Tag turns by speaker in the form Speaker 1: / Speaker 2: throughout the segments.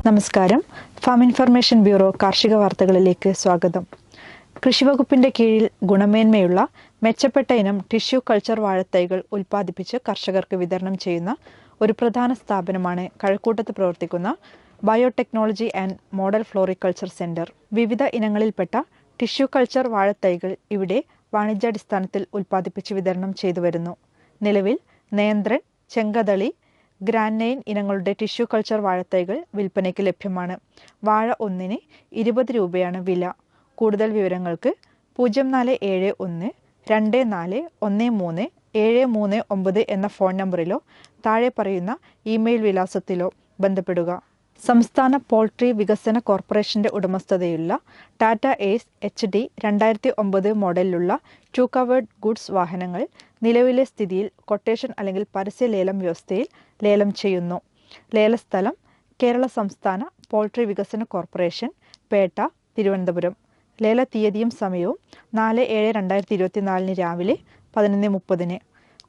Speaker 1: നമസ്കാരം. Farm information bureau കാർഷിക വാർത്തകളിലേക്ക് സ്വാഗതം. കൃഷിവകുപ്പിന്റെ കീഴിൽ ഗുണമേന്മയുള്ള മെച്ചപ്പെട്ട ഇനം ടിഷ്യൂ കൾച്ചർ വാഴത്തൈകൾ ഉൽപ്പാദിപ്പിച്ച് കർഷകർക്ക് വിതരണം ചെയ്യുന്ന ഒരു പ്രധാന സ്ഥാപനമാണ് കഴക്കൂട്ടത്ത് പ്രവർത്തിക്കുന്ന biotechnology and model floriculture centre. വിവിധ ഇനങ്ങളിൽപ്പെട്ട ടിഷ്യൂ കൾച്ചർ വാഴത്തൈകൾ ഇവിടെ വാണിജ്യാടിസ്ഥാനത്തിൽ ഉൽപ്പാദിപ്പിച്ച് വിതരണം ചെയ്തു വരുന്നു. നിലവിൽ നേന്ത്രൻ, ചെങ്കദളി, ഗ്രാൻഡൈൻ ഇനങ്ങളുടെ ടിഷ്യൂ കൾച്ചർ വാഴത്തൈകൾ വിൽപ്പനയ്ക്ക് ലഭ്യമാണ്. വാഴ ഒന്നിന് 20 രൂപയാണ് വില. കൂടുതൽ വിവരങ്ങൾക്ക് 0471 24 13 739 എന്ന ഫോൺ നമ്പറിലോ താഴെ പറയുന്ന ഇമെയിൽ വിലാസത്തിലോ ബന്ധപ്പെടുക. സംസ്ഥാന പോൾട്രി വികസന കോർപ്പറേഷന്റെ ഉടമസ്ഥതയുള്ള ടാറ്റ ഏസ് HD 2009 മോഡലിലുള്ള 2 കവേർഡ് ഗുഡ്സ് വാഹനങ്ങൾ നിലവിലെ സ്ഥിതിയിൽ കൊട്ടേഷൻ അല്ലെങ്കിൽ പരസ്യ ലേലം വ്യവസ്ഥയിൽ ലേലം ചെയ്യുന്നു. ലേലസ്ഥലം കേരള സംസ്ഥാന പോൾട്രി വികസന കോർപ്പറേഷൻ, പേട്ട, തിരുവനന്തപുരം. ലേല തീയതിയും സമയവും 4/7/2024 രാവിലെ 11:30.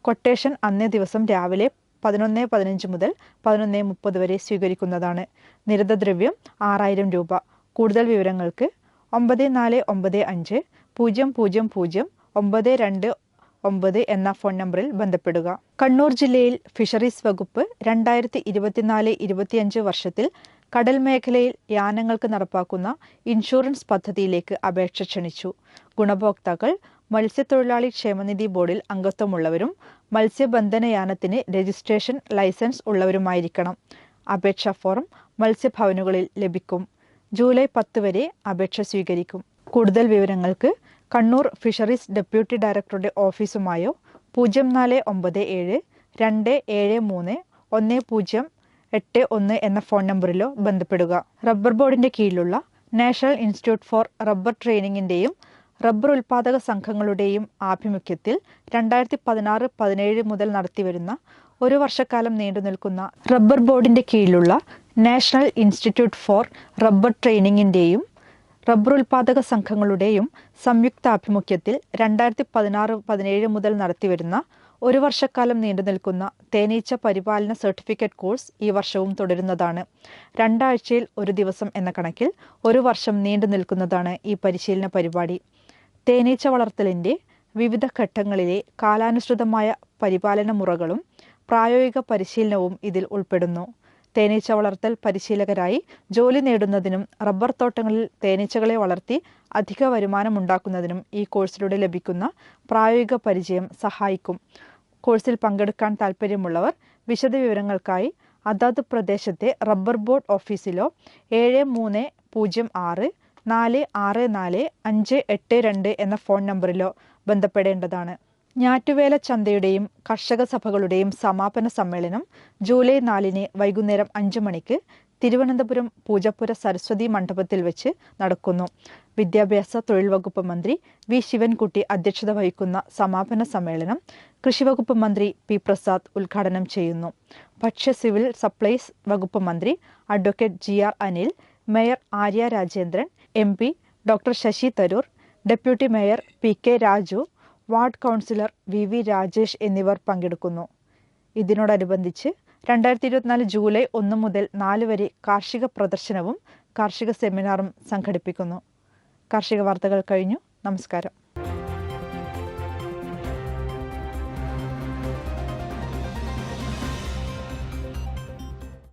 Speaker 1: കൊട്ടേഷൻ അന്നേ ദിവസം രാവിലെ 11:15 മുതൽ 11:30 വരെ സ്വീകരിക്കുന്നതാണ്. നിരതദ്രവ്യം 6000 രൂപ. കൂടുതൽ വിവരങ്ങൾക്ക് 9495 000 929 എന്ന ഫോൺ നമ്പറിൽ ബന്ധപ്പെടുക. കണ്ണൂർ ജില്ലയിൽ ഫിഷറീസ് വകുപ്പ് 2024-25 വർഷത്തിൽ കടൽ മേഖലയിൽ യാനങ്ങൾക്ക് നടപ്പാക്കുന്ന ഇൻഷുറൻസ് പദ്ധതിയിലേക്ക് അപേക്ഷ ക്ഷണിച്ചു. ഗുണഭോക്താക്കൾ മത്സ്യത്തൊഴിലാളി ക്ഷേമനിധി ബോർഡിൽ അംഗത്വമുള്ളവരും മത്സ്യബന്ധനയാനത്തിന് രജിസ്ട്രേഷൻ ലൈസൻസ് ഉള്ളവരുമായിരിക്കണം. അപേക്ഷാ ഫോറം മത്സ്യഭവനുകളിൽ ലഭിക്കും. ജൂലൈ 10 വരെ അപേക്ഷ സ്വീകരിക്കും. കൂടുതൽ വിവരങ്ങൾക്ക് കണ്ണൂർ ഫിഷറീസ് ഡെപ്യൂട്ടി ഡയറക്ടറുടെ ഓഫീസുമായോ 0497 273 1081 എന്ന ഫോൺ നമ്പറിലോ ബന്ധപ്പെടുക. റബ്ബർ ബോർഡിന്റെ കീഴിലുള്ള നാഷണൽ ഇൻസ്റ്റിറ്റ്യൂട്ട് ഫോർ റബ്ബർ ട്രെയിനിങ്ങിന്റെയും റബ്ബർ ഉൽപാദക സംഘങ്ങളുടെയും ആഭിമുഖ്യത്തിൽ 2016-17 മുതൽ നടത്തിവരുന്ന ഒരു വർഷക്കാലം നീണ്ടുനിൽക്കുന്ന റബ്ബർ ബോർഡിന്റെ കീഴിലുള്ള നാഷണൽ ഇൻസ്റ്റിറ്റ്യൂട്ട് ഫോർ റബ്ബർ ട്രെയിനിങ്ങിന്റെയും റബ്ബർ ഉൽപാദക സംഘങ്ങളുടെയും സംയുക്താഭിമുഖ്യത്തിൽ 2016-17 മുതൽ നടത്തിവരുന്ന ഒരു വർഷക്കാലം നീണ്ടുനിൽക്കുന്ന തേനീച്ച പരിപാലന സർട്ടിഫിക്കറ്റ് കോഴ്സ് ഈ വർഷവും തുടരുന്നതാണ്. 2 ആഴ്ചയിൽ ഒരു ദിവസം എന്ന കണക്കിൽ ഒരു വർഷം നീണ്ടുനിൽക്കുന്നതാണ് ഈ പരിശീലന പരിപാടി. തേനീച്ച വളർത്തലിന്റെ വിവിധ ഘട്ടങ്ങളിലെ കാലാനുസൃതമായ പരിപാലന മുറകളും പ്രായോഗിക പരിശീലനവും ഇതിൽ ഉൾപ്പെടുന്നു. തേനീച്ച വളർത്തൽ പരിശീലകരായി ജോലി നേടുന്നതിനും റബ്ബർ തോട്ടങ്ങളിൽ തേനീച്ചകളെ വളർത്തി അധിക വരുമാനമുണ്ടാക്കുന്നതിനും ഈ കോഴ്സിലൂടെ ലഭിക്കുന്ന പ്രായോഗിക പരിചയം സഹായിക്കും. കോഴ്സിൽ പങ്കെടുക്കാൻ താൽപ്പര്യമുള്ളവർ വിശദവിവരങ്ങൾക്കായി അതത് പ്രദേശത്തെ റബ്ബർ ബോർഡ് ഓഫീസിലോ 7306 464 582 എന്ന ഫോൺ നമ്പറിലോ ബന്ധപ്പെടേണ്ടതാണ്. ഞാറ്റുവേല ചന്തയുടെയും കർഷക സഭകളുടെയും സമാപന സമ്മേളനം ജൂലൈ 4 വൈകുന്നേരം 5 മണിക്ക് തിരുവനന്തപുരം പൂജപ്പുര സരസ്വതി മണ്ഡപത്തിൽ വെച്ച് നടക്കുന്നു. വിദ്യാഭ്യാസ തൊഴിൽ വകുപ്പ് മന്ത്രി വി ശിവൻകുട്ടി അധ്യക്ഷത വഹിക്കുന്ന സമാപന സമ്മേളനം കൃഷിവകുപ്പ് മന്ത്രി പി പ്രസാദ് ഉദ്ഘാടനം ചെയ്യുന്നു. ഭക്ഷ്യ സിവിൽ സപ്ലൈസ് വകുപ്പ് മന്ത്രി advocate GR Anil, mayor Arya Rajendran, MP doctor Shashi Tharoor, deputy mayor PK Raju, ward councillor VV Rajesh എന്നിവർ പങ്കെടുക്കുന്നു. ഇതിനോടനുബന്ധിച്ച് 2024 ജൂലൈ 1 മുതൽ 4 വരെ കാർഷിക പ്രദർശനവും കാർഷിക സെമിനാറും സംഘടിപ്പിക്കുന്നു. കാർഷിക വാർത്തകൾ കഴിഞ്ഞു. നമസ്കാരം.